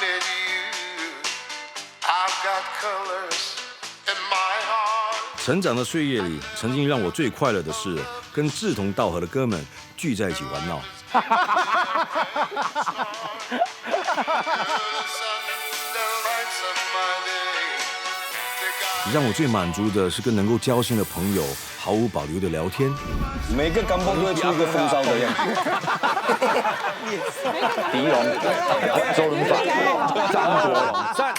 need you. I've got colors in my heart. 成长的岁月里，曾经让我最快乐的是跟志同道合的哥们聚在一起玩闹。让我最满足的是跟能够交心的朋友毫无保留的聊天。每个港风都会出一个风骚的样子。狄龙、周润发、张国荣。赞。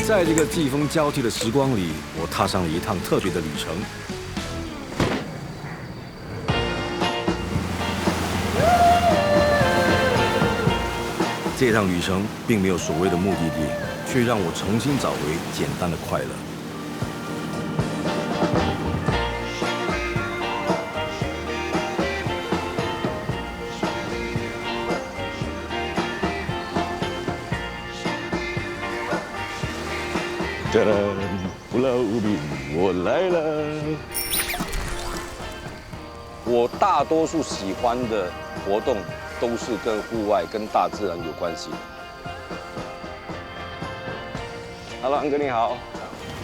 在这个季风交替的时光里，我踏上了一趟特别的旅程。这趟旅程并没有所谓的目的地，却让我重新找回简单的快乐。哒啦，不老兵，我来了。我大多数喜欢的活动都是跟户外、跟大自然有关系的。Hello， 安哥你好。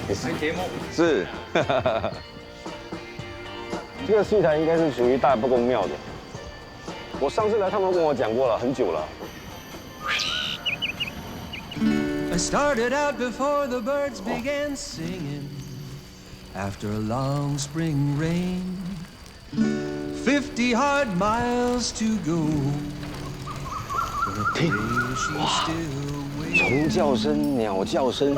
拍节目是。这个戏台应该是属于大伯公庙的。我上次来，他们跟我讲过了，很久了。 I started out before the birds began singing. After a long spring rain, 50 hard miles to go. 听，哇，虫叫声、鸟叫声，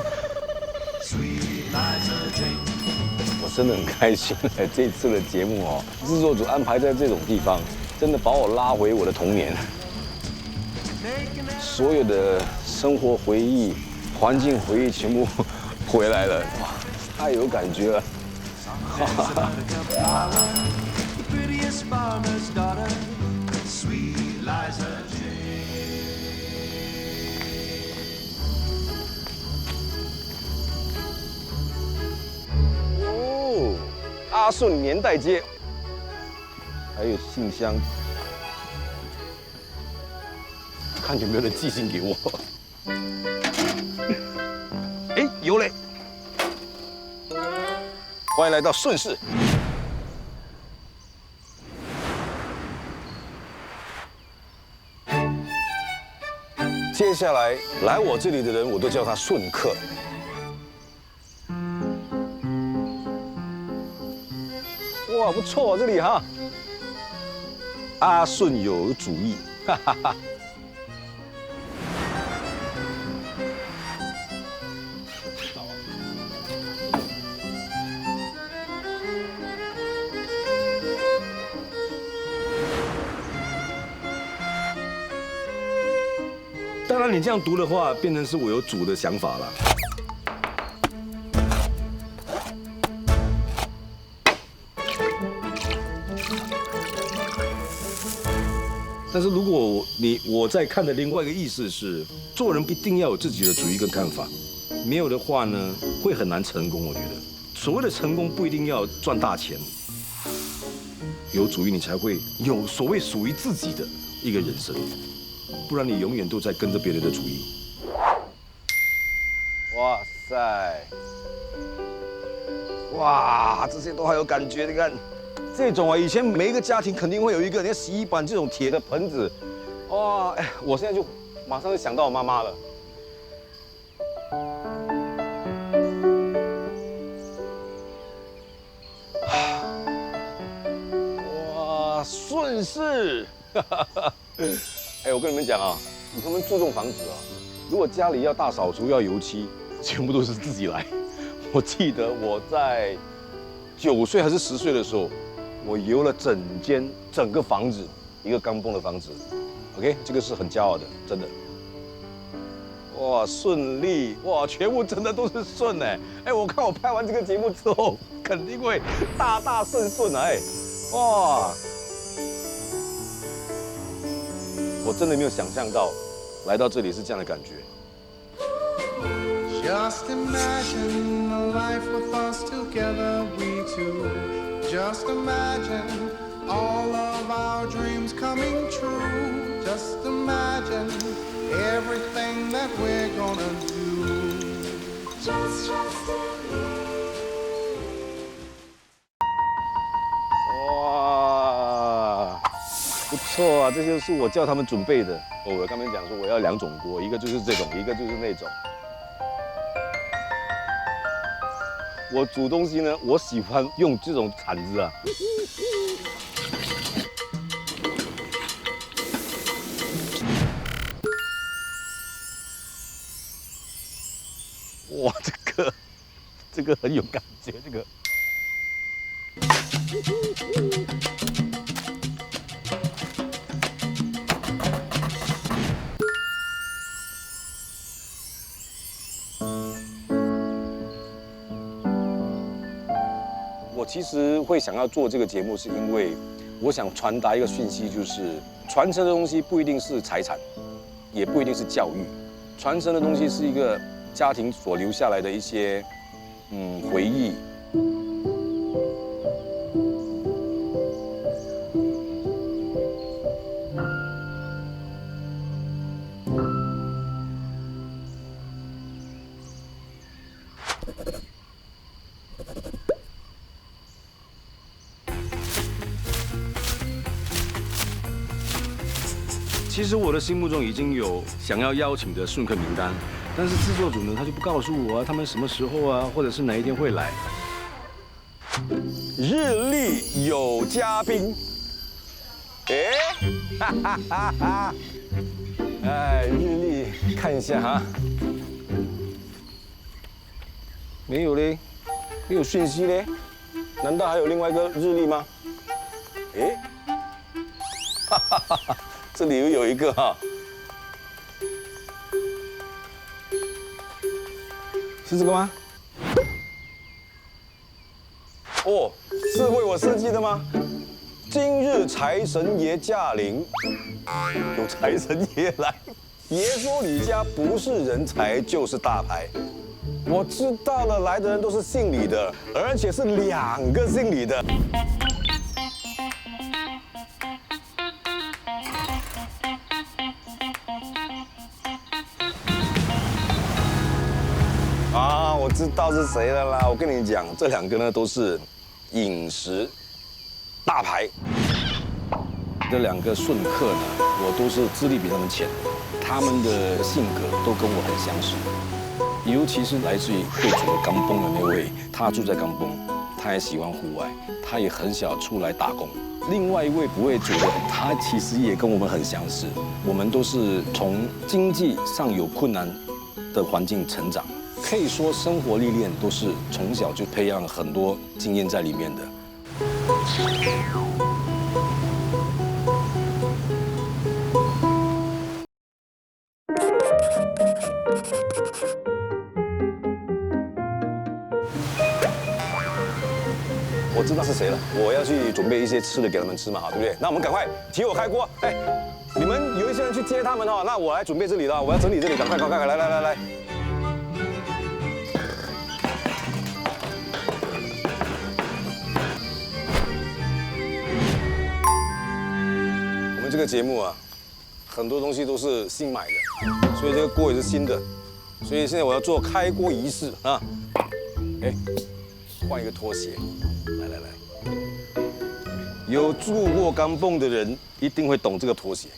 我真的很开心。这次的节目哦，制作组安排在这种地方，真的把我拉回我的童年，所有的生活回忆。 环境回忆全部回来了，哇，太有感觉了！哦，阿顺年代街，还有信箱，看有没有人寄信给我。 哎，有嘞！欢迎来到顺势。接下来来我这里的人，我都叫他顺客。哇，不错，这里哈。阿顺有主意，哈哈哈。 当然，你这样读的话，变成是我有主的想法了。但是如果我在看的另外一个意思是，做人一定要有自己的主意跟看法，没有的话呢，会很难成功。我觉得，所谓的成功不一定要赚大钱，有主意你才会有所谓属于自己的一个人生。 不然你永远都在跟着别人的主意。哇塞！哇，这些都还有感觉。你看，这种啊，以前每一个家庭肯定会有一个，你看洗衣板这种铁的盆子。哇，哎，我现在就马上就想到我妈妈了。哇，顺势！哎，我跟你们讲啊，他们注重房子啊，如果家里要大扫除、要油漆，全部都是自己来。我记得我在9岁还是10岁的时候，我油了整个房子，一个钢蹦的房子。OK， 这个是很骄傲的，真的。哇，顺利哇，全部真的都是顺哎！哎，我看我拍完这个节目之后，肯定会大大顺哎！哇！ 我真的没有想象到，来到这里是这样的感觉。Just imagine a life with us together, we two. Just imagine all of our dreams coming true. Just imagine everything that we're gonna do. Just trust in me. 哇，不错啊，这就是我叫他们准备的。哦，我刚才讲说我要2种锅，一个就是这种，一个就是那种。我煮东西呢，我喜欢用这种铲子啊。哇，这个很有感觉，这个。我其实会想要做这个节目，是因为我想传达一个讯息，就是传承的东西不一定是财产，也不一定是教育，传承的东西是一个家庭所留下来的一些回忆。其实我的心目中已经有想要邀请的顺客名单，但是制作组呢，他就不告诉我啊，他们什么时候啊，或者是哪一天会来。日历有嘉宾，哈哈哈哈！哎，日历看一下哈，没有嘞，没有讯息嘞，难道还有另外一个日历吗？哈哈哈哈！这里又有一个哈，是这个吗？哦，是为我设计的吗？今日财神爷驾临，有财神爷来。爷说你家不是人才就是大牌，我知道了，来的人都是姓李的，而且是2个姓李的。啊，我知道是谁了啦！我跟你讲，这2个呢都是饮食大牌。这2个顺客呢，我都是资历比他们浅，他们的性格都跟我很相似，尤其是来自于会煮的钢崩的那位，他住在钢崩，他也喜欢户外，他也很想出来打工。另外一位不会煮的，他其实也跟我们很相似，我们都是从经济上有困难的环境成长。可以说，生活历练都是从小就培养了很多经验在里面的。我知道是谁了，我要去准备一些吃的给他们吃嘛，对不对？那我们赶快起火开锅，哎，你们有一些人去接他们哈，那我来准备这里了，我要整理这里，赶快，来。这个节目啊，很多东西都是新买的，所以这个锅也是新的，所以现在我要做开锅仪式啊。哎，换一个拖鞋，来，有住过钢蹦的人一定会懂这个拖鞋。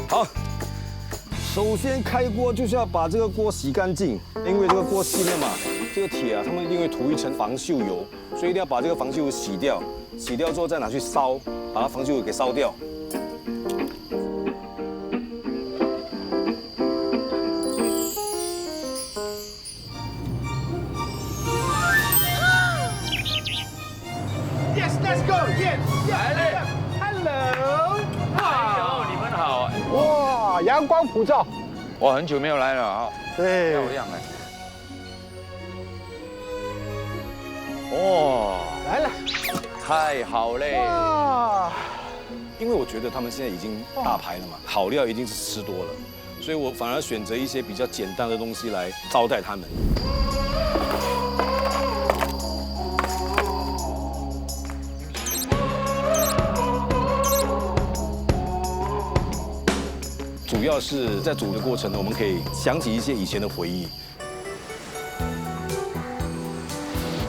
好。首先开锅就是要把这个锅洗干净，因为这个锅新了嘛，这个铁啊，他们一定会涂一层防锈油，所以一定要把这个防锈油洗掉，洗掉之后再拿去烧，把它防锈油给烧掉。Yes, let's go. Yes, yes. Hello. 哎呦，你们好！哇，阳光普照。我很久没有来了啊，对，漂亮哎！哦，来了，太好嘞！哇，因为我觉得他们现在已经大牌了嘛，好料一定是吃多了，所以我反而选择一些比较简单的东西来招待他们。主要是在煮的过程呢，我们可以想起一些以前的回忆。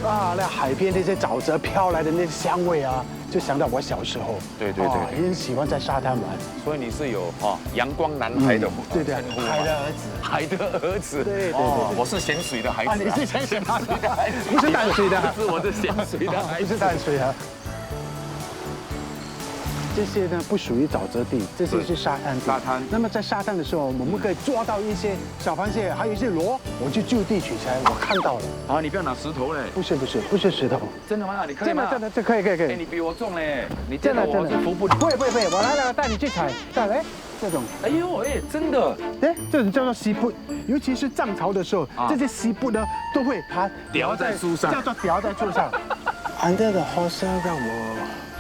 啊，那海边那些沼泽飘来的那香味啊，就想到我小时候。对对对啊也很喜欢在沙滩玩。所以你是有阳光男孩的对对，称呼吗海的儿子。海的儿子。对对对我是咸水的孩子。啊，你是咸水的，不是淡水的，我是咸水的孩子。不是淡水的。这些呢不属于沼泽地，这些是沙滩地。沙滩那么在沙滩的时候，我们可以抓到一些小螃蟹，还有一些螺，我就就地取材，我看到了。啊，你不要拿石头嘞。不是石头，真的吗？你可以吗？真的真的，这可以。哎，你比我重嘞。你真的我是扶不。不会，我来了，带你去采。再来这种，哎呦，哎，真的。哎，这种叫做西布，尤其是涨潮的时候，这些西布呢都会它吊在树上叫做吊在树上。这个好像让我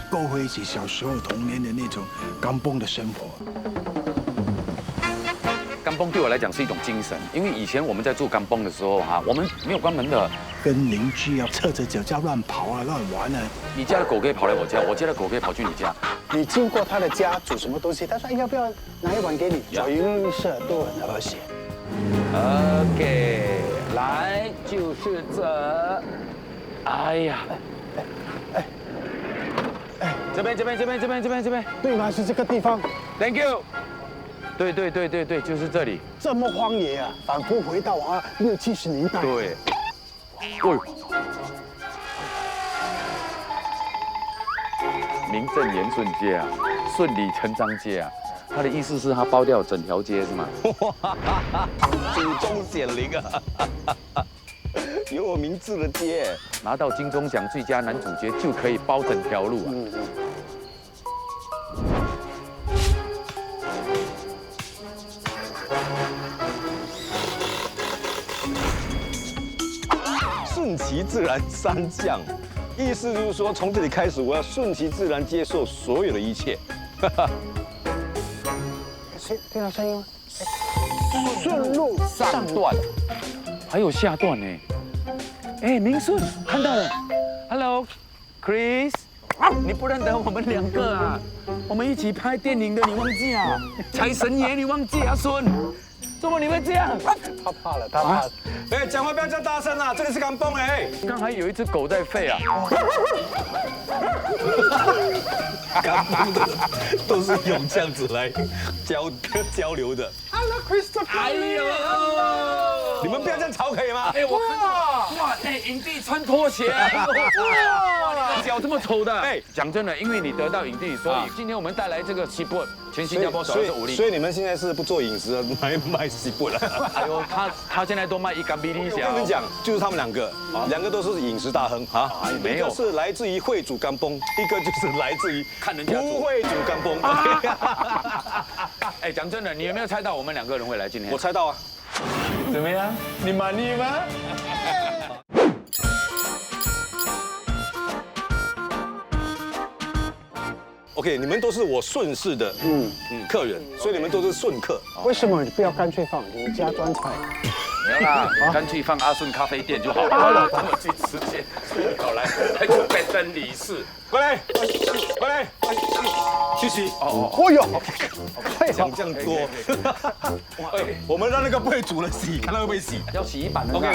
勾回起小时候童年的那种钢蹦的生活。干崩对我来讲是一种精神，因为以前我们在做干崩的时候我们没有关门的。跟邻居啊，侧着脚叫乱跑啊，乱玩啊。你家的狗可以跑来我家，我家的狗可以跑去你家。你经过他的家煮什么东西，他说：“哎，要不要拿一碗给你？”左邻右舍都很和谐。OK， 来就是这。哎呀，这边，对吗？是这个地方， Thank you。对，就是这里。这么荒野啊，仿佛回到60、70年代。对。喂。名正言顺街啊，顺理成章街啊。他的意思是他包掉整条街是吗？祖宗显灵啊！有我名字的街，拿到金钟奖最佳男主角就可以包整条路啊！顺其自然三降，意思就是说，从这里开始，我要顺其自然接受所有的一切。听到声音吗？顺路上段，还有下段呢。哎，明顺看到了 ，Hello，Chris， 你不认得我们2个啊？我们一起拍电影的，你忘记啊？财神爷你忘记啊，孙？怎么你会这样？他怕了。哎，讲话不要这样大声啊！这里是钢蹦哎。刚才有一只狗在吠啊。钢蹦的都是用这样子来交流的。Hello Christopher。哎呦，你们不要这样吵可以吗？哎，我看到哇，哎，影帝穿拖鞋，哇，你的脚这么丑的。哎，讲真的，因为你得到影帝，所以今天我们带来这个西部，全新加坡首尔武力。所以你们现在是不做饮食了，卖西布了。哎呦，他现在都卖一杆比利我小。跟你讲，就是他们2个，2个都是饮食大亨啊。没有，一个是来自于会煮干崩，一个就是来自于看人家不会煮干崩。哎，讲真的，你有没有猜到我们2个人会来今天？我猜到啊。怎么样？你满意吗？ OK， 你们都是我顺势的客人，所以你们都是顺客。为什么你不要干脆放你家专菜？没有啦，干脆放阿顺咖啡店就好了。这么去吃去，好来，还准备真理事。过来，去洗。哦哟，讲这样多，我们让那个不会煮的洗，看他会不会洗。要洗衣板的 OK，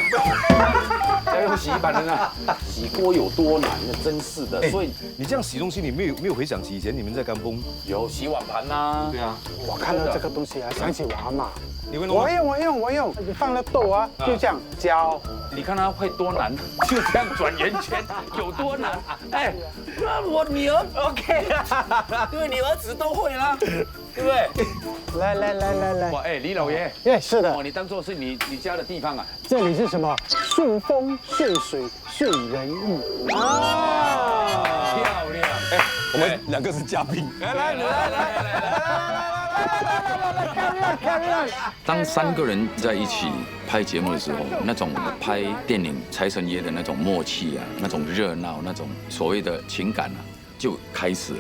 要用洗衣板的呢。洗锅有多难呢？真是的。所以你这样洗东西，你没有回想起以前你们在干崩？有洗碗盘呐。对啊。我看到这个东西啊，想起我阿妈。 你会弄吗？我用，你放了豆啊，就这样浇。你看它会多难，就这样转圆圈，有多难？哎，那我女儿 OK 啊，因为你儿子都会啦，对不对？来。哇，哎，李老爷，耶，是的哦，，你当做是你家的地方啊。这里是什么？顺风顺水顺人意漂亮！哎，我们2个是嘉宾。来。当3个人在一起拍节目的时候，那种拍电影财神爷的那种默契啊，那种热闹，那种所谓的情感啊，就开始了。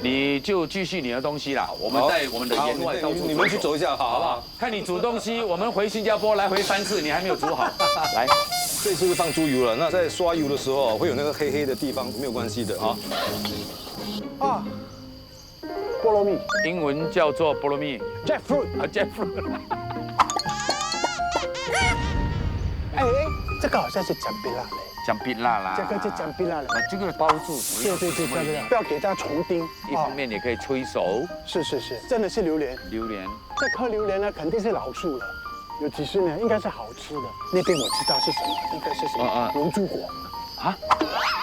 你就继续你的东西啦，我们带我们的员外到处你们去走一下，好不好？看你煮东西，我们回新加坡来回3次，你还没有煮好。来，这次是放猪油了，那在刷油的时候会有那个黑黑的地方，没有关系的啊。啊，菠萝蜜英文叫做菠萝蜜 ，jackfruit。啊 ，jackfruit。哎，这个好像是姜饼辣嘞，姜饼辣啦，这个就姜饼辣了。这个包住，对对对，姜饼辣，不要给它重丁。一方面也可以催熟是，真的是榴莲。榴莲。这颗榴莲呢，肯定是老树了，有几十年，应该是好吃的。那边我知道是什么，应该是什么龙珠果。啊，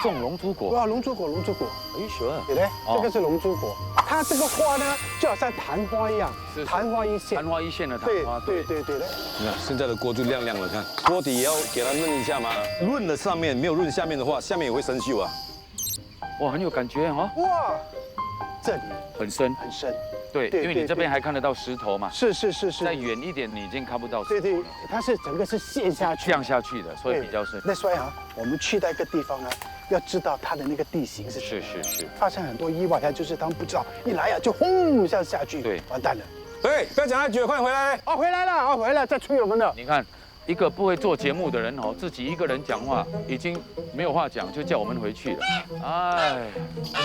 种龙珠果。哇，龙珠果，Are you sure？对嘞，这个是龙珠果。它这个花呢，就好像昙花一样，昙花一现。昙花一现的昙花。对嘞。你看现在的锅就亮亮了，看锅底也要给它润一下嘛，润了上面没有润下面的话，下面也会生锈啊。哇，很有感觉哈。哇，这里很深。对，因为你这边还看得到石头嘛。是。再远一点，你已经看不到。对，它是整个是陷下去，降下去的，所以比较深。那所以啊，我们去到一个地方呢，要知道它的那个地形是什么。是。发生很多意外，它就是他们不知道，一来啊就轰一下下去，对，完蛋了。对，不要讲太久，快点回来。哦，回来了，在催我们的。你看，一个不会做节目的人哦，自己一个人讲话已经没有话讲，就叫我们回去了。哎，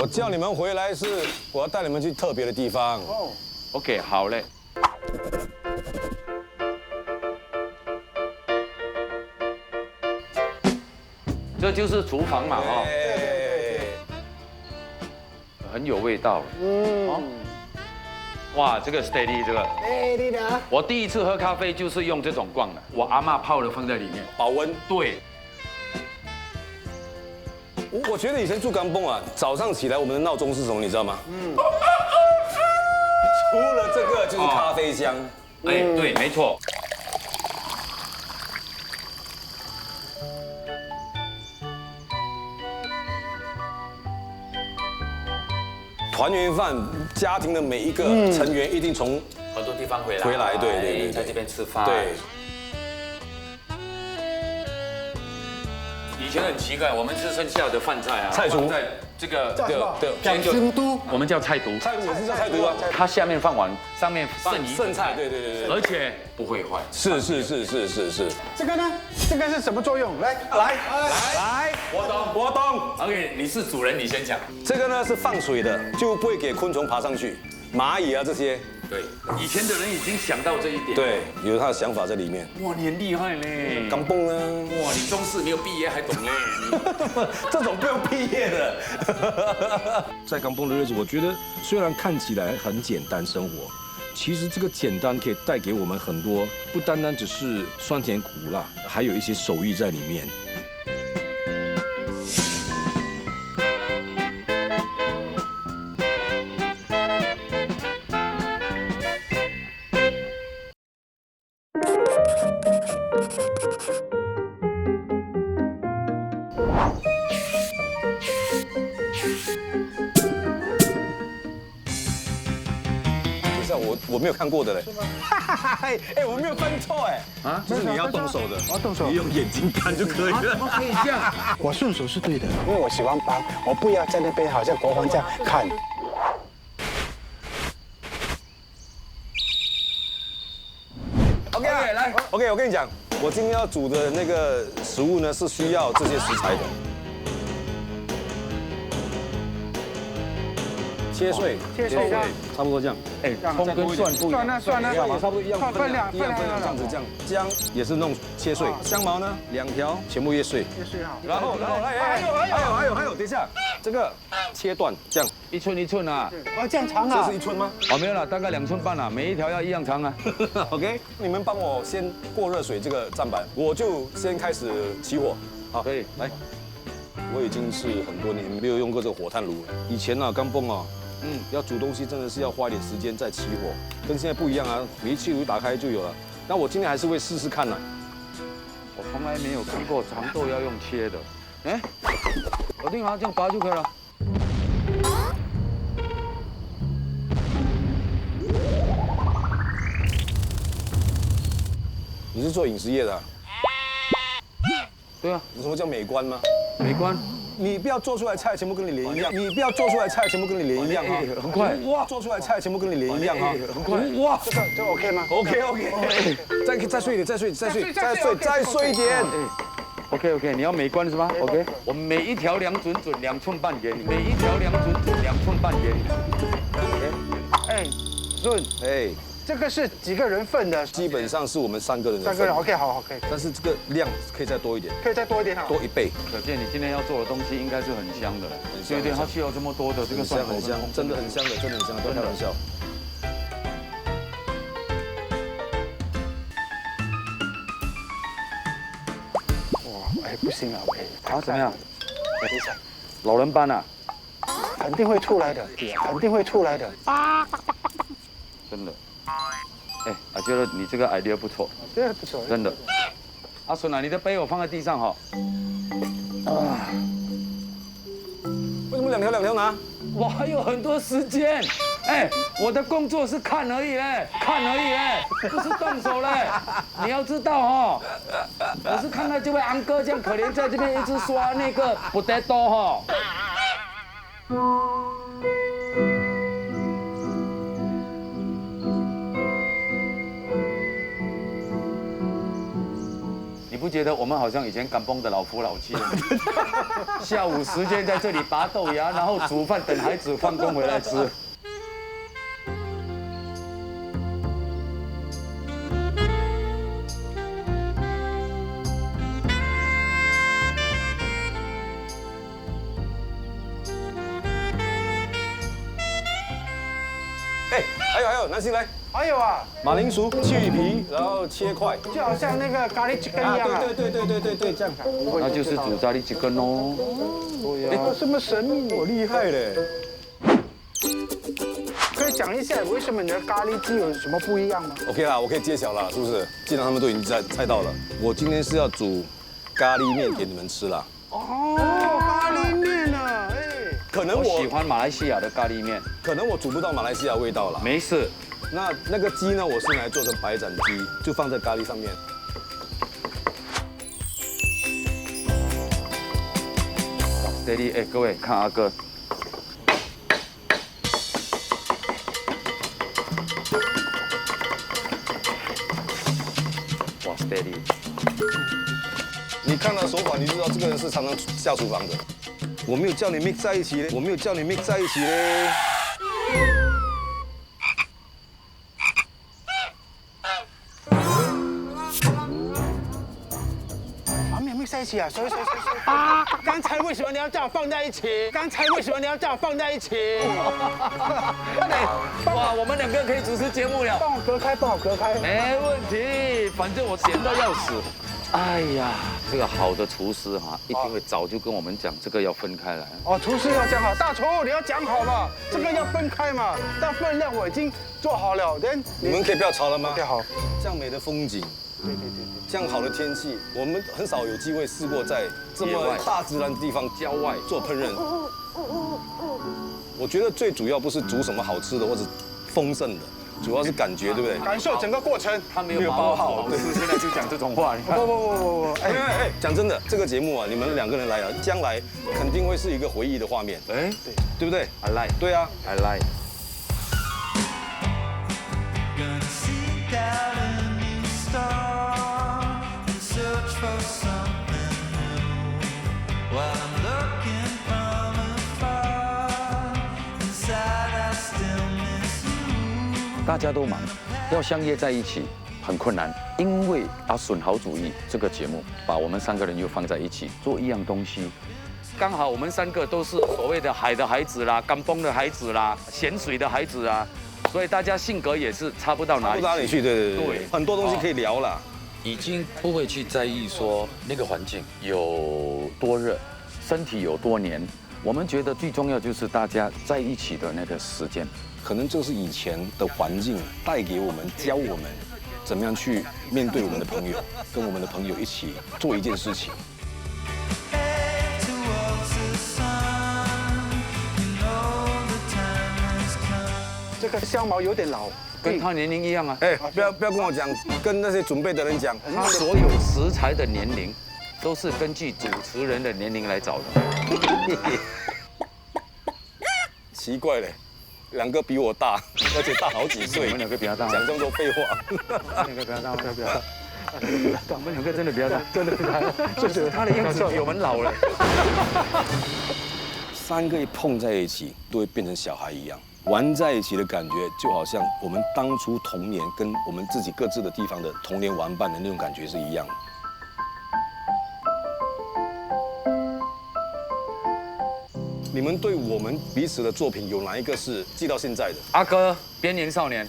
我叫你们回来是我要带你们去特别的地方。哦。 OK， 好嘞。这就是厨房嘛，哦，很有味道。哇，这个 steady 这个。steady 的。我第一次喝咖啡就是用这种罐的，我阿嬷泡的放在里面，保温。对。我觉得以前住甘蹦啊，早上起来我们的闹钟是什么，你知道吗？除了这个就是咖啡香。哎，对，没错。团圆饭，家庭的每一个成员一定从很多地方回来，对，在这边吃饭。对。以前很奇怪，我们吃剩下的饭菜啊，菜厨在这个讲京都，我们叫菜毒，菜也是叫菜毒啊。它下面放完，上面剩菜，对，而且不会坏。是。这个呢？这个是什么作用？来，我懂。OK， 你是主人，你先讲。这个呢是放水的，就不会给昆虫爬上去，蚂蚁啊这些。对，以前的人已经想到这一点。对，有他的想法在里面。哇，你很厉害嘞！甘蹦呢？哇，你中四没有毕业还懂嘞？这种不用毕业的。在甘蹦的日子，我觉得虽然看起来很简单生活，其实这个简单可以带给我们很多，不单单只是酸甜苦辣，还有一些手艺在里面。我没有看过的嘞。哎，我没有分错哎。啊，就是你要动手的，我要动手，你用眼睛看就可以了。怎么可以这样？我顺手是对的，因为我喜欢帮，我不要在那边好像国王这样看。OK， 来 ，OK， 我跟你讲，我今天要煮的那个食物呢是需要这些食材的。切碎，差不多这样。哎，葱跟蒜不一样。算了，差不多一样分量，这样子这样。姜也是弄切碎，香茅呢2条，全部越碎。好。然后还有，等一下，这个切断，这样一寸啊。哦，这样长啊？这是1寸吗？哦，没有了，大概2寸半了，每一条要一样长啊。OK， 你们帮我先过热水这个砧板，我就先开始起火。好，可以来。我已经是很多年没有用过这个火炭炉了。以前啊，刚蹦啊。要煮东西真的是要花一点时间再起火，跟现在不一样啊，煤气炉打开就有了。那我今天还是会试试看呢。我从来没有看过长豆要用切的。哎，搞定了，这样拔就可以了。是做饮食业的啊，对啊，你什么叫美观吗？美观。你不要做出来菜全部跟你连一样，你不要做出来菜全部跟你连一样啊！很快，哇，做出来菜全部跟你连一样啊！很快，哇，这 OK 吗？ OK， 再睡一点，再睡一点。 OK， 你要美观是吧 ？OK， 我们每一条量准2寸半给你，每一条量准2寸半给你。OK， 哎，润，哎，这个是几个人份的？基本上是我们3个人的份。 3个人 OK， 好，可以，但是这个量可以再多一点，可以再多一点哈。多1倍。可见你今天要做的东西应该是很香的，很香对，它需要这么多的这个蒜头很香，真的很香的，真的很香，不要开玩笑。哇，哎，不行啊，OK，啊，怎么样？等一下，老人斑啊，肯定会出来的，肯定会出来的。真的。哎，我觉得你这个 idea 不错，这不错。真的。阿顺啊，你的杯我放在地上哈。啊，为什么2条拿？我还有很多时间。哎，我的工作是看而已嘞，看而已嘞，不是动手嘞。你要知道哦，我是看到这位安哥这样可怜，在这边一直刷那个 potato 哈。你不觉得我们好像以前赶崩的老夫老妻了吗？下午时间在这里拔豆芽，然后煮饭等孩子放工回来吃。哎，还有，南星来，还有啊，马铃薯去皮，然后切块。就好像那个咖喱鸡根一样啊。对，这样。那就是煮咖喱鸡根哦。哎，这么神秘，我厉害嘞！可以讲一下为什么你的咖喱鸡有什么不一样吗？ OK 啦，我可以揭晓了，是不是？既然他们都已经猜到了，我今天是要煮咖喱面给你们吃啦。哦，咖喱面啊，哎。可能我喜欢马来西亚的咖喱面。可能我煮不到马来西亚味道了。没事，那个鸡呢，我是拿来做成白斩鸡，就放在咖喱上面。Steady， 哎，各位看阿哥。哇 ，Steady。你看他手法，你就知道这个人是常常下厨房的。我没有叫你 mix 在一起嘞，我没有叫你 mix 在一起嘞。啊，没有 mix 在一起啊，所以。刚才为什么你要叫我放在一起？刚才为什么你要叫我放在一起？哇，我们2个可以主持节目了。帮我隔开，帮我隔开。没问题，反正我闲到要死。哎呀，这个好的厨师哈，一定会早就跟我们讲，这个要分开来。哦，厨师要讲好，大厨你要讲好嘛，这个要分开嘛。但分量我已经做好了，你们可以不要吵了吗？ OK 好。这样美的风景，对，这样好的天气，我们很少有机会试过在这么大自然的地方郊外做烹饪。我觉得最主要不是煮什么好吃的或者丰盛的，主要是感觉，对不对？感受整个过程。他没有把握好，对，现在就讲这种话。不，哎，讲真的，这个节目啊，你们2个人来啊，将来肯定会是一个回忆的画面，哎，对不对 ，I like，对啊 I like。 Gonna seek out a new star and search for something new. While I'm looking from afar, inside I still miss you. 大家都忙，要相约在一起很困难，因为阿笋好主意这个节目把我们3个人又放在一起做一样东西，刚好我们3个都是所谓的海的孩子啦，甘崩的孩子啦，咸水的孩子啊。 所以大家性格也是差不到哪里去，不到哪里去，对，很多东西可以聊啦。已经不会去在意说那个环境有多热，身体有多黏。我们觉得最重要就是大家在一起的那个时间。可能就是以前的环境带给我们，教我们怎么样去面对我们的朋友，跟我们的朋友一起做一件事情。 Head towards the sun, you know the time has come. 这个香茅有点老，跟他年龄一样啊。哎，不要跟我讲，跟那些准备的人讲。他所有食材的年龄都是根据主持人的年龄来找的。奇怪嘞，两个比我大，而且大好几岁。我们两个比他大，讲这么多废话。我们两个比他大，不要大。我们两个真的比较大，真的比他大，就是他的样子比我们老了。三个一碰在一起，都会变成小孩一样，玩在一起的感觉，就好像我们当初童年跟我们自己各自的地方的童年玩伴的那种感觉是一样的。你们对我们彼此的作品有哪一个是记到现在的？阿哥，边缘少年。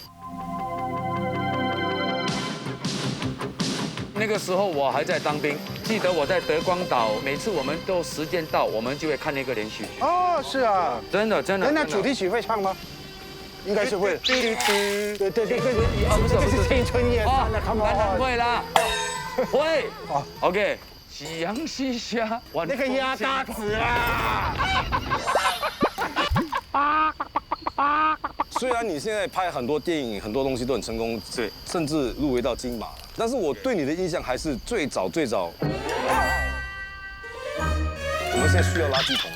那个时候我还在当兵，记得我在德光岛，每次我们都时间到，我们就会看那个连续剧。哦，是啊，真的真的。那主题曲会唱吗？应该是会。对对对，不是这是青春夜啊那当然会啦，会。哦 ，OK。夕阳西下，那个鸭大子啊！虽然你现在拍很多电影，很多东西都很成功，对，甚至入围到金马，但是我对你的印象还是最早。我们现在需要垃圾桶。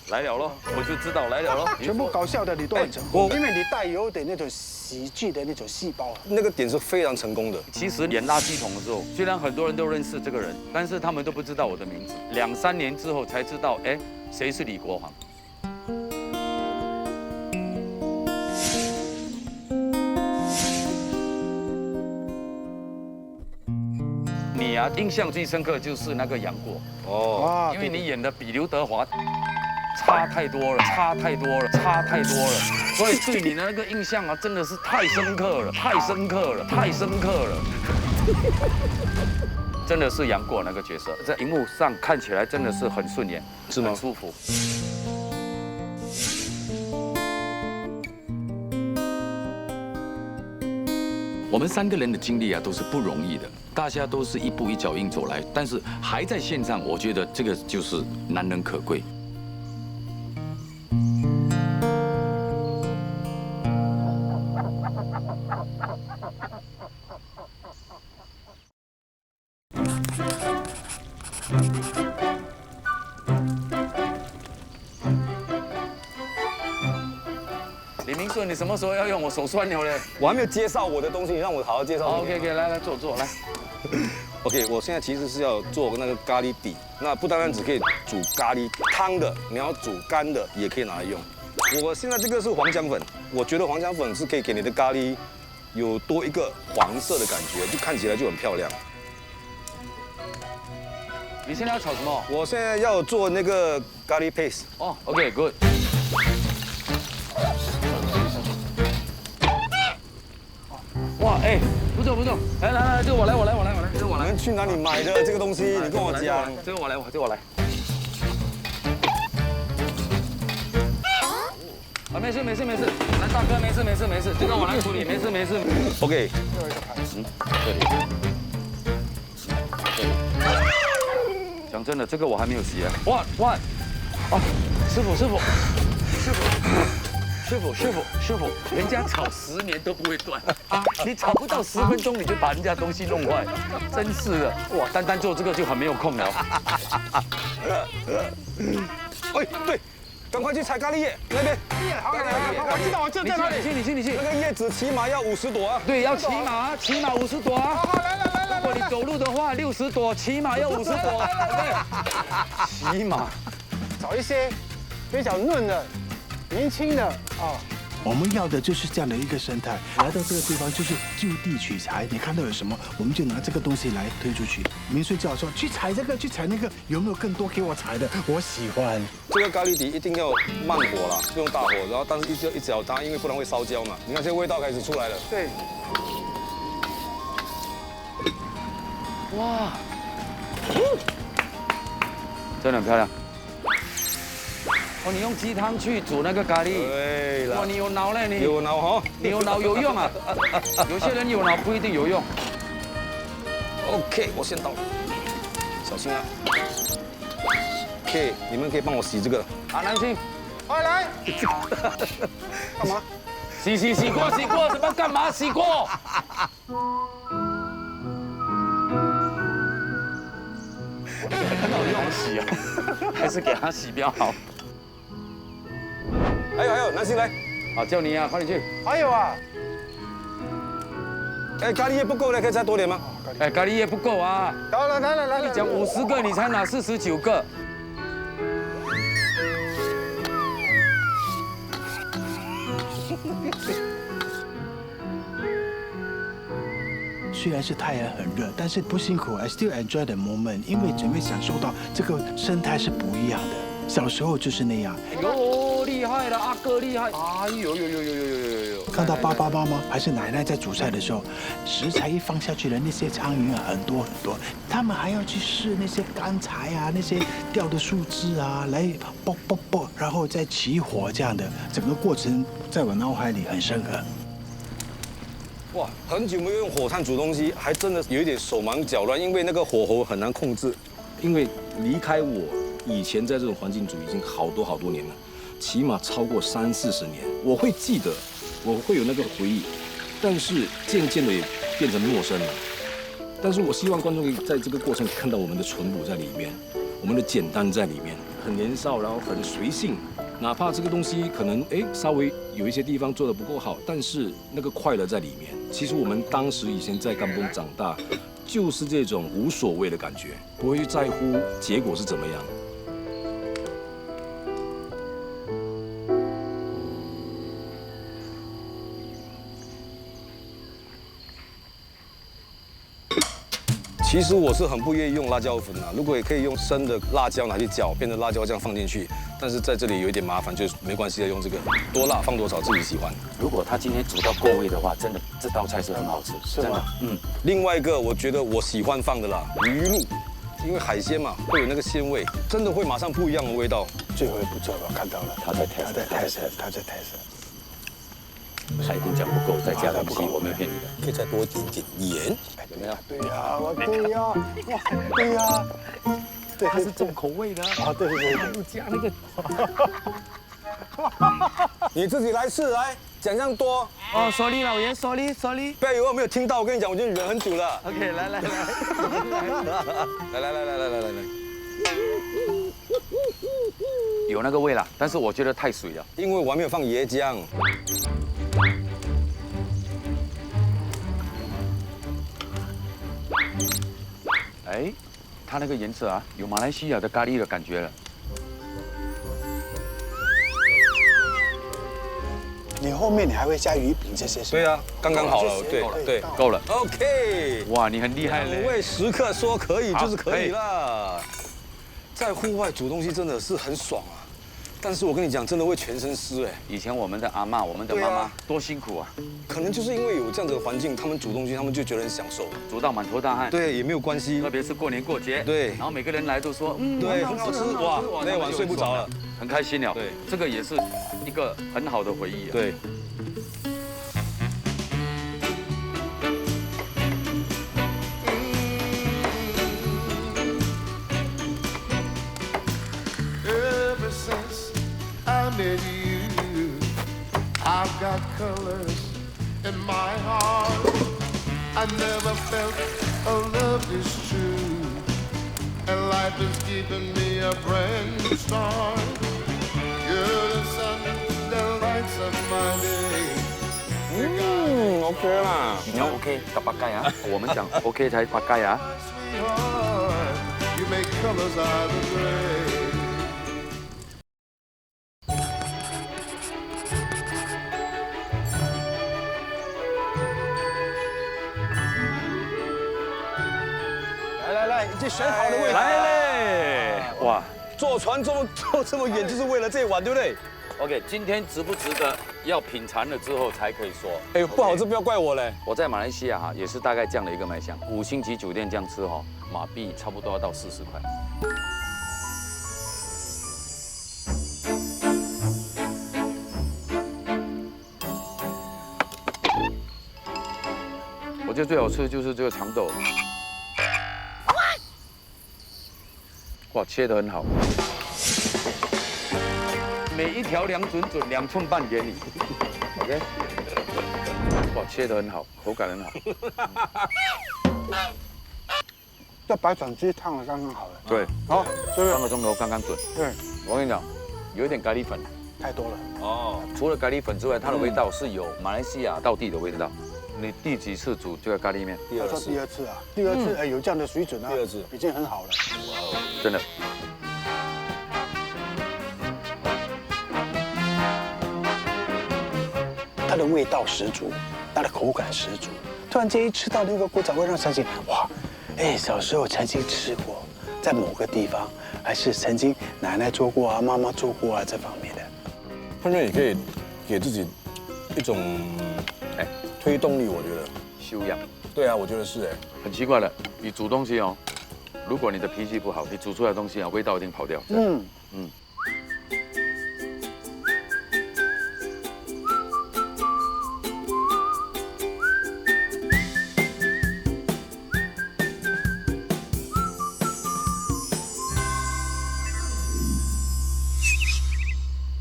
来了咯，我就知道来了咯。全部搞笑的你都很成功，因为你带有点那种喜剧的那种细胞。那个点是非常成功的。其实演垃圾桶的时候，虽然很多人都认识这个人，但是他们都不知道我的名字。2、3年之后才知道，哎，谁是李国煌。你啊，印象最深刻就是那个杨过哦，因为你演的比刘德华差太多了，所以对你的那个印象啊，真的是太深刻了。真的是杨过那个角色，在荧幕上看起来真的是很顺眼，是吗很舒服。我们3个人的经历啊，都是不容易的，大家都是一步一脚印走来，但是还在线上，我觉得这个就是难能可贵。李明顺，你什么时候要用？我手酸了嘞。我还没有介绍我的东西，你让我好好介绍。OK， 来坐来。OK， 我现在其实是要做那个咖喱底，那不单单只可以煮咖喱汤的，你要煮干的也可以拿来用。我现在这个是黄姜粉，我觉得黄姜粉是可以给你的咖喱有多一个黄色的感觉，就看起来就很漂亮。你现在要炒什么？我现在要做那个咖喱 paste。哦 ，OK，good。哇，哎，不错，来，这个我来，这个我来。我们去哪里买的这个东西？你跟我讲。这个我来。啊，没事，来大哥，没事，这个我来处理，没事。OK。这里。讲真的，这个我还没有洗啊。哇，哦，师傅，人家炒10年都不会断，你炒不到10分钟你就把人家东西弄坏，真是的。哇，单做这个就很没有空了。哎，对，赶快去采咖喱叶那边。好，我知道，我就在那里。你去。那个叶子起码要50朵啊。对，要起码50朵啊。好，来。如果你走路的话，60朵，起码要50朵。对，起码找一些比较嫩的、年轻的啊。我们要的就是这样的一个生态，来到这个地方就是就地取材，你看到有什么，我们就拿这个东西来推出去。明水叫我说去采这个，去采那个，有没有更多给我采的？我喜欢。这个咖喱底一定要慢火啦，不用大火，然后但是一直要搭，因为不然会烧焦嘛。你看这个味道开始出来了。对。哇，真的很漂亮。哦，你用鸡汤去煮那个咖喱，对了。哇，你有脑嘞你。有脑哈。你有脑有用啊，有些人有脑不一定有用。OK， 我先倒，小心啊。OK， 你们可以帮我洗这个。好，南星，快来。干嘛？洗过，什么干嘛洗过？看到我用洗啊，还是给他洗比较好。还有，南星来。好，叫你啊，快点去。还有啊，哎，咖喱叶不够呢，可以再多点吗？哎，咖喱叶不够啊，来，讲50个你才拿49个。虽然是太阳很热，但是不辛苦。I still enjoy the moment， 因为准备享受到这个生态是不一样的。小时候就是那样。哟，厉害了，阿哥厉害！哎呦，看到爸爸妈妈还是奶奶在煮菜的时候，食材一放下去了，那些苍蝇啊很多，他们还要去试那些干柴啊，那些掉的树枝啊，来啵，然后再起火这样的，整个过程在我脑海里很深刻。哇，很久没有用火炭煮东西，还真的有一点手忙脚乱，因为那个火候很难控制。因为离开我以前在这种环境煮已经好多年了，起码超过30-40年，我会记得，我会有那个回忆，但是渐渐的也变成陌生了。但是我希望观众可以在这个过程看到我们的淳朴在里面，我们的简单在里面，很年少，然后很随性。哪怕这个东西可能稍微有一些地方做得不够好，但是那个快乐在里面。其实我们当时以前在甘榜长大，就是这种无所谓的感觉，不会去在乎结果是怎么样。其实我是很不愿意用辣椒粉啊，如果也可以用生的辣椒拿去搅，变成辣椒酱放进去，但是在这里有一点麻烦，就是没关系的，用这个多辣放多少自己喜欢。如果他今天煮到够味的话，真的这道菜是很好吃，真的。另外一个我觉得我喜欢放的啦，鱼露，因为海鲜嘛会有那个鲜味，真的会马上不一样的味道。最后一步骤我看到了，他在 test， 他一定讲不够，再加东西，我没有骗你的。可以再多一点点盐，有没有？对呀，它是重口味的啊，对，不加那个。你自己来试来，讲这样多。哦，sorry 老爷，sorry。不要以为我没有听到，我跟你讲，我已经忍很久了。 OK， 来，来，有那个味啦，但是我觉得太水了，因为我还没有放椰浆。哎，它那个颜色啊，有马来西亚的咖喱的感觉了。你后面你还会加鱼饼这些？对啊，刚刚好了，对，够了。 OK， 哇，你很厉害嘞！2位食客说可以就是可以啦。在户外煮东西真的是很爽啊，但是我跟你讲，真的会全身湿哎。以前我们的阿嬷、我们的妈妈多辛苦啊，可能就是因为有这样子的环境，他们煮东西他们就觉得很享受，煮到满头大汗。对，也没有关系。特别是过年过节，对，然后每个人来都说，对，很好吃哇，那晚睡不着了，很开心了。对，这个也是一个很好的回忆啊。对。 Ever since I met you, I've got colors in my heart. I never felt a love this true, and life has given me a brand new start. You're the sun that lights up my day. OK 啦，你讲 OK 打八盖啊，我们讲 OK 才八盖啊。 Sweetheart, you make colors out of gray. 来，已经选好了位置。来嘞！哇，坐船坐这么远，就是为了这一碗，对不对？ OK， 今天值不值得要品尝了之后才可以说。哎，不好吃不要怪我嘞。我在马来西亚哈也是大概这样的一个卖相，5星级酒店这样吃哈，马币差不多要到40块。我觉得最好吃的就是这个长豆，哇，切得很好。 每一条量准准2寸半给你，OK。哇，切得很好，口感很好。这白斩鸡烫的刚刚好了。对，好，这个半个钟头刚刚准。对，我跟你讲，有一点咖喱粉，太多了。哦，除了咖喱粉之外，它的味道是有马来西亚道地的味道。你第几次煮这个咖喱面？他说第二次啊，第二次有这样的水准啊，第二次已经很好了。真的。它的味道十足，它的口感十足。突然间一吃到那个锅仔，会让想起哇，小时候曾经吃过，在某个地方，还是曾经奶奶做过啊，妈妈做过啊这方面的。烹饪也可以给自己一种推动力，我觉得。修养。对啊，我觉得是很奇怪了，你煮东西哦，如果你的脾气不好，你煮出来的东西啊，味道一定跑掉。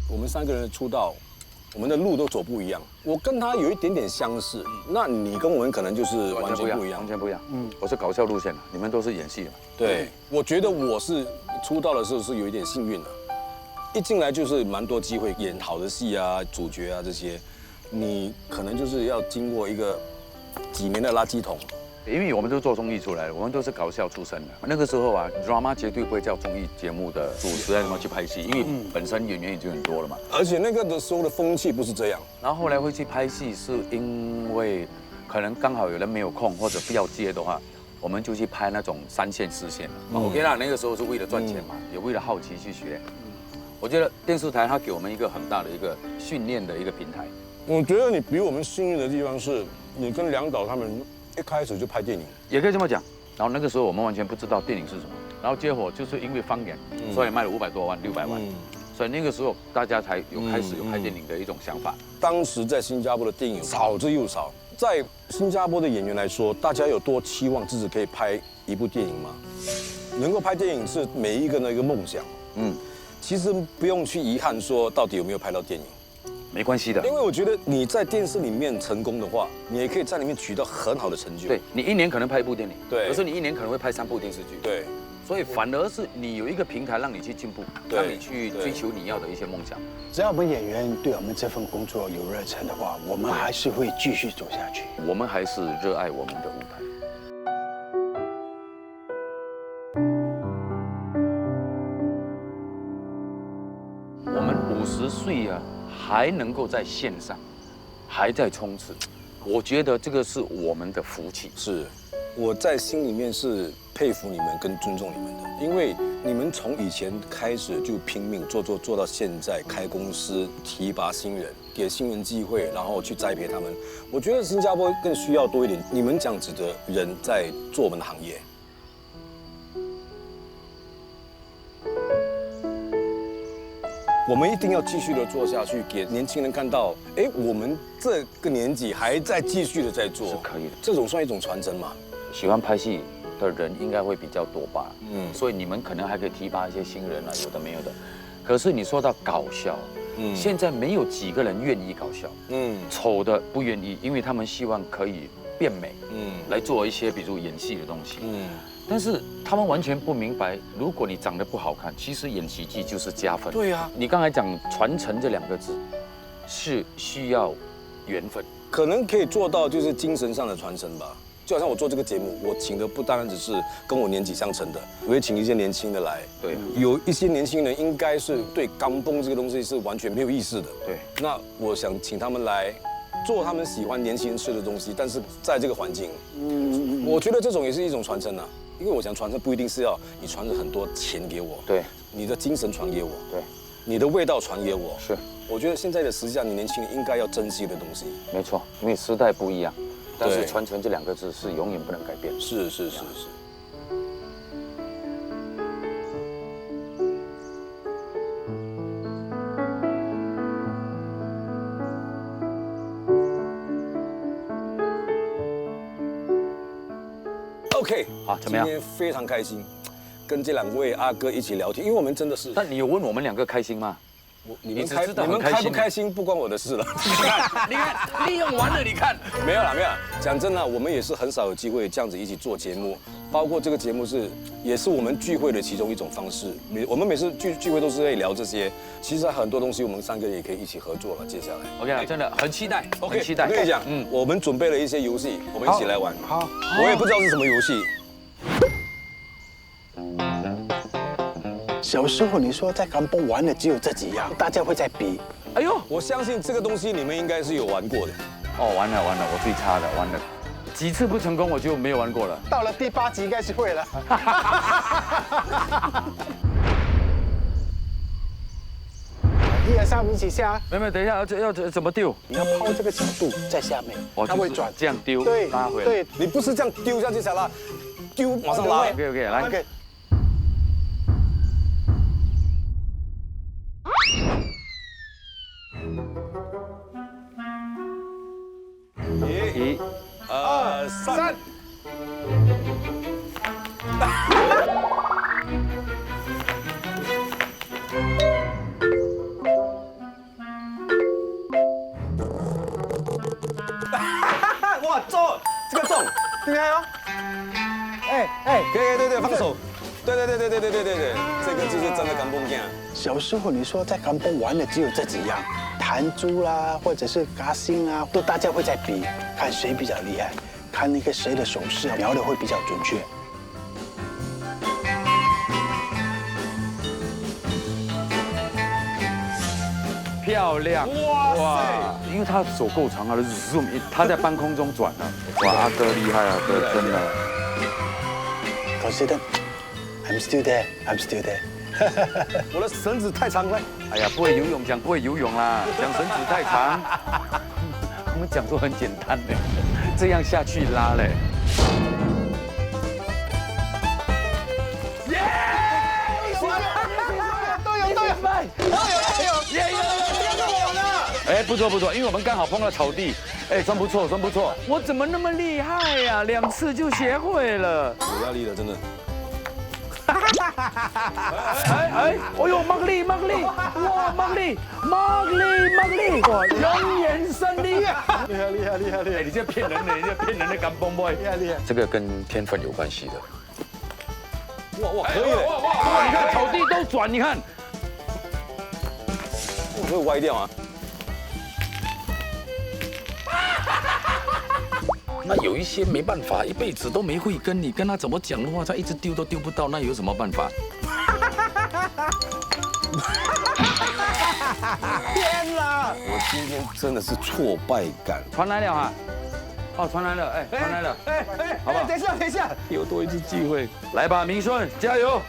我们3个人的出道，我们的路都走不一样。我跟他有一点点相似，那你跟我们可能就是完全不一样。完全不一样。我是搞笑路线的，你们都是演戏的。对，我觉得我是出道的时候是有一点幸运的，一进来就是蛮多机会演好的戏啊、主角啊这些，你可能就是要经过一个几年的垃圾桶。因为我们都做综艺出来的，我们都是搞笑出身的。那个时候啊 ，drama 绝对不会叫综艺节目的主持人去拍戏，因为本身演员已经很多了嘛。而且那个的时候的风气不是这样。然后后来会去拍戏，是因为可能刚好有人没有空或者不要接的话，我们就去拍那种3线4线的。OK 啦，那个时候是为了赚钱嘛，也为了好奇去学。我觉得电视台它给我们一个很大的一个训练的一个平台。我觉得你比我们幸运的地方是，你跟梁导他们一开始就拍电影，也可以这么讲。然后那个时候我们完全不知道电影是什么，然后结果就是因为方言，所以卖了500多万、600万，所以那个时候大家才开始有拍电影的一种想法。当时在新加坡的电影少之又少，在新加坡的演员来说，大家有多期望自己可以拍一部电影吗？能够拍电影是每一个人的一个梦想。其实不用去遗憾说到底有没有拍到电影。没关系的，因为我觉得你在电视里面成功的话，你也可以在里面取得很好的成就。对，你1年可能拍1部电影，对，可是你1年可能会拍3部电视剧，对，所以反而是你有一个平台让你去进步，让你去追求你要的一些梦想。只要我们演员对我们这份工作有热忱的话，我们还是会继续走下去。我们还是热爱我们的舞台。我们50岁啊，还能够在线上，还在冲刺，我觉得这个是我们的福气。是，我在心里面是佩服你们跟尊重你们的，因为你们从以前开始就拼命做到现在，开公司提拔新人，给新人机会，然后去栽培他们。我觉得新加坡更需要多一点你们这样子的人在做我们的行业。我们一定要继续的做下去，给年轻人看到，我们这个年纪还在继续的在做，是可以的。这种算一种传承嘛？喜欢拍戏的人应该会比较多吧？所以你们可能还可以提拔一些新人啊，有的没有的。可是你说到搞笑，现在没有几个人愿意搞笑，丑的不愿意，因为他们希望可以变美，来做一些比如演戏的东西，但是他们完全不明白，如果你长得不好看，其实演喜剧就是加分。对呀，你刚才讲传承这2个字，是需要缘分，可能可以做到就是精神上的传承吧。就好像我做这个节目，我请的不单单只是跟我年纪相称的，我也请一些年轻的来。对，有一些年轻人应该是对钢蹦这个东西是完全没有意识的。对，那我想请他们来做他们喜欢年轻人吃的东西，但是在这个环境，我觉得这种也是一种传承啊。因为我想传承不一定是要你传着很多钱给我，对，你的精神传给我，对，你的味道传给我，是。我觉得现在的时下，你年轻人应该要珍惜的东西。没错，因为时代不一样，但是对传承这2个字是永远不能改变。是。OK， 好，怎么样？今天非常开心，跟这2位阿哥一起聊天，因为我们真的是……但你有问我们2个开心吗？你们只知道你们很开心开不开心不关我的事了。你看，利用完了，你看。没有啦，没有啦。讲真的，我们也是很少有机会这样子一起做节目，包括这个节目也是我们聚会的其中一种方式。我们每次聚会都是会聊这些，其实很多东西我们3个也可以一起合作了。接下来 OK 啊，真的很期待， ，OK，很期待。我跟你讲，我们准备了一些游戏，我们一起来玩。好，我也不知道是什么游戏。小时候你说在甘榜玩的只有这几样，大家会在比。哎呦，我相信这个东西你们应该是有玩过的。哦，完了，我最差的，完了，几次不成功我就没有玩过了。到了第8集应该是会了。1、2、3，我们一起下。没有，等一下要怎么丢？你要抛这个角度在下面，它会转。这样丢，对，拉回来。对，你不是这样丢下去才拉，丢马上拉。 OK， 来。 OK。1、2、3。哇，中！这个中，厉害哦！哎，对，放手。对，这个就是真的甘榜镜。小时候你说在甘榜玩的只有这几样，弹珠啦，或者是嘎星啊，都大家会在比，看谁比较厉害，看那个谁的手势瞄的会比较准确。漂亮！哇，因为他手够长，他的 zoom， 他在半空中转了。哇，阿哥厉害啊，哥真的。Consider, I'm still there, I'm still there。我的绳子太长了。哎呀，不会游泳讲不会游泳啦，讲绳子太长。我们讲说很简单的，这样下去拉嘞。耶！都有！哎，不错，因为我们刚好碰到草地，哎，算不错。我怎么那么厉害呀？2次就学会了。有压力了，真的。哎呦，马格丽，哇，马格丽，哇，人眼胜利，厉害！哎，你这骗人的甘榜 boy， 厉害！这个跟天分有关系的。哇，可以嘞！哇，你看草地都转，你看，会不会歪掉啊？那有一些没办法，一辈子都没会跟，你跟他怎么讲的话，他一直丢都丢不到，那有什么办法？天哪！我今天真的是挫败感。传来了哈，哦，传来了，哎，传来了，好不好？等一下，又多一次机会，来吧，明顺，加油！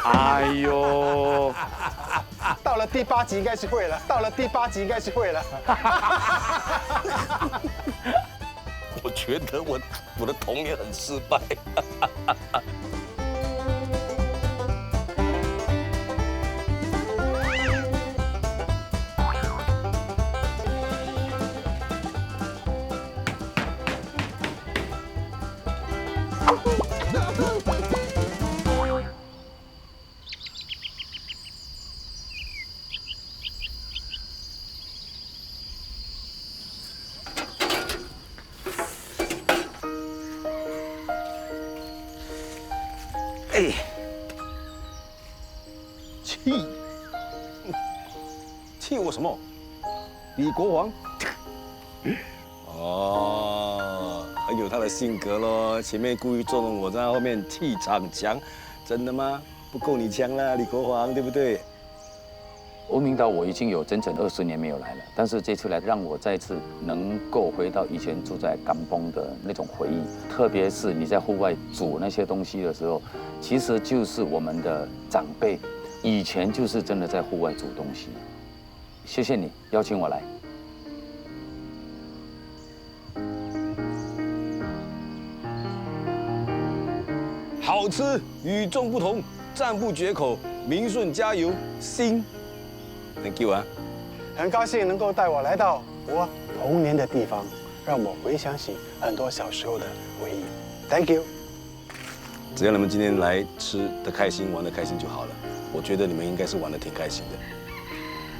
哎呦，到了第8集应该是会了，我觉得我的童年很失败。哎，气我什么？李国煌？哦，很有他的性格咯。前面故意捉弄我，在后面气场强，真的吗？不够你强啦，李国煌，对不对？无名岛我已经有整整20年没有来了，但是这次来让我再次能够回到以前住在甘榜的那种回忆，特别是你在户外煮那些东西的时候，其实就是我们的长辈以前就是真的在户外煮东西。谢谢你邀请我来。好吃，与众不同，赞不绝口，明顺加油，心 ，Thank you 啊！很高兴能够带我来到我童年的地方，让我回想起很多小时候的回忆。Thank you。只要你们今天来吃的开心，玩的开心就好了。我觉得你们应该是玩的挺开心的，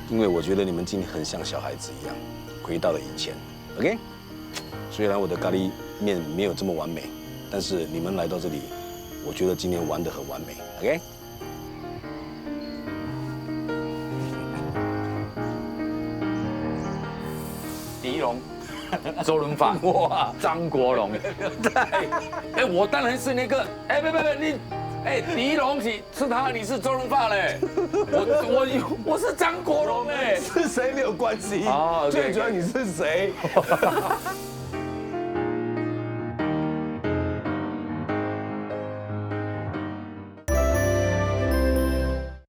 因为我觉得你们今天很像小孩子一样，回到了以前。OK， 虽然我的咖喱面没有这么完美，但是你们来到这里，我觉得今天玩得很完美。OK。狄龙、周润发、哇，张国荣，对，哎，我当然是那个，哎，不，你，哎，狄龙是他，你是周润发嘞，我是张国荣哎，是谁没有关系哦，最主要你是谁。